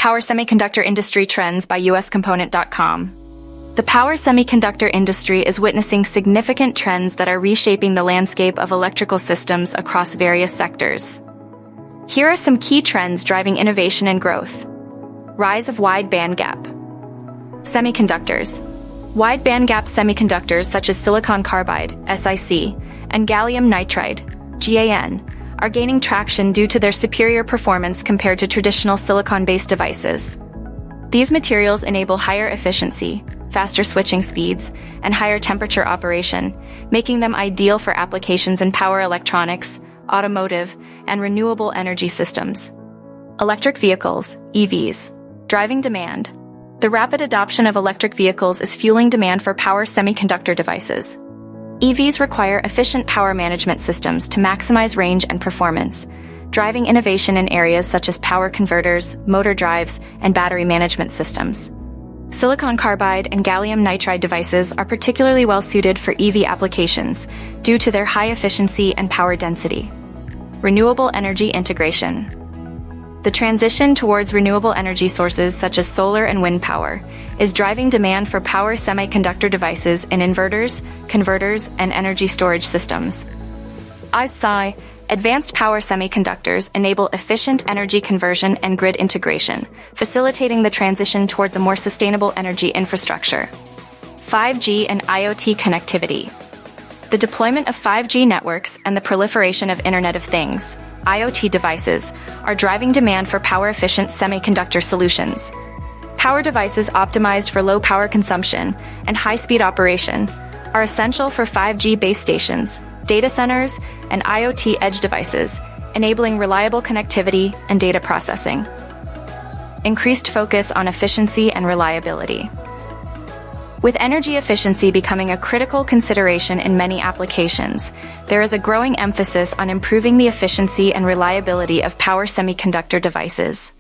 Power Semiconductor Industry Trends by uscomponent.com. The power semiconductor industry is witnessing significant trends that are reshaping the landscape of electrical systems across various sectors. Here are some key trends driving innovation and growth. Rise of wide bandgap semiconductors. Wide bandgap semiconductors such as silicon carbide, SiC, and gallium nitride, GaN, are gaining traction due to their superior performance compared to traditional silicon-based devices. These materials enable higher efficiency, faster switching speeds, and higher temperature operation, making them ideal for applications in power electronics, automotive, and renewable energy systems. Electric vehicles, EVs, driving demand. The rapid adoption of electric vehicles is fueling demand for power semiconductor devices. EVs require efficient power management systems to maximize range and performance, driving innovation in areas such as power converters, motor drives, and battery management systems. Silicon carbide and gallium nitride devices are particularly well suited for EV applications due to their high efficiency and power density. Renewable energy integration. The transition towards renewable energy sources such as solar and wind power is driving demand for power semiconductor devices in inverters, converters, and energy storage systems. Advanced power semiconductors enable efficient energy conversion and grid integration, facilitating the transition towards a more sustainable energy infrastructure. 5G and IoT connectivity. The deployment of 5G networks and the proliferation of Internet of Things, IoT devices, are driving demand for power-efficient semiconductor solutions. Power devices optimized for low power consumption and high-speed operation are essential for 5G base stations, data centers, and IoT edge devices, enabling reliable connectivity and data processing. Increased focus on efficiency and reliability. With energy efficiency becoming a critical consideration in many applications, there is a growing emphasis on improving the efficiency and reliability of power semiconductor devices.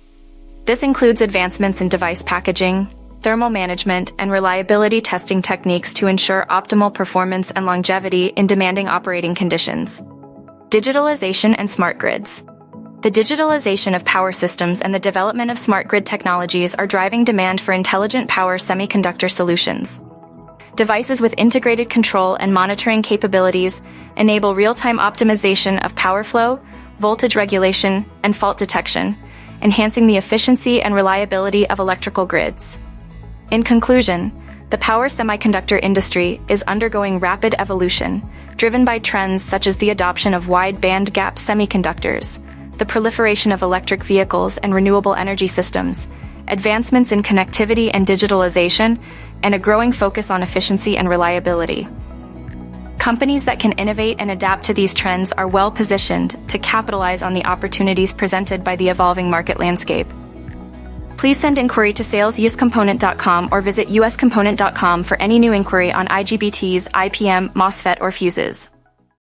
This includes advancements in device packaging, thermal management, and reliability testing techniques to ensure optimal performance and longevity in demanding operating conditions. Digitalization and smart grids. The digitalization of power systems and the development of smart grid technologies are driving demand for intelligent power semiconductor solutions. Devices with integrated control and monitoring capabilities enable real-time optimization of power flow, voltage regulation, and fault detection, enhancing the efficiency and reliability of electrical grids. In conclusion, the power semiconductor industry is undergoing rapid evolution, driven by trends such as the adoption of wide bandgap semiconductors, the proliferation of electric vehicles and renewable energy systems, advancements in connectivity and digitalization, and a growing focus on efficiency and reliability. Companies that can innovate and adapt to these trends are well positioned to capitalize on the opportunities presented by the evolving market landscape. Please send inquiry to sales@uscomponent.com or visit uscomponent.com for any new inquiry on IGBTs, IPM, MOSFET, or fuses.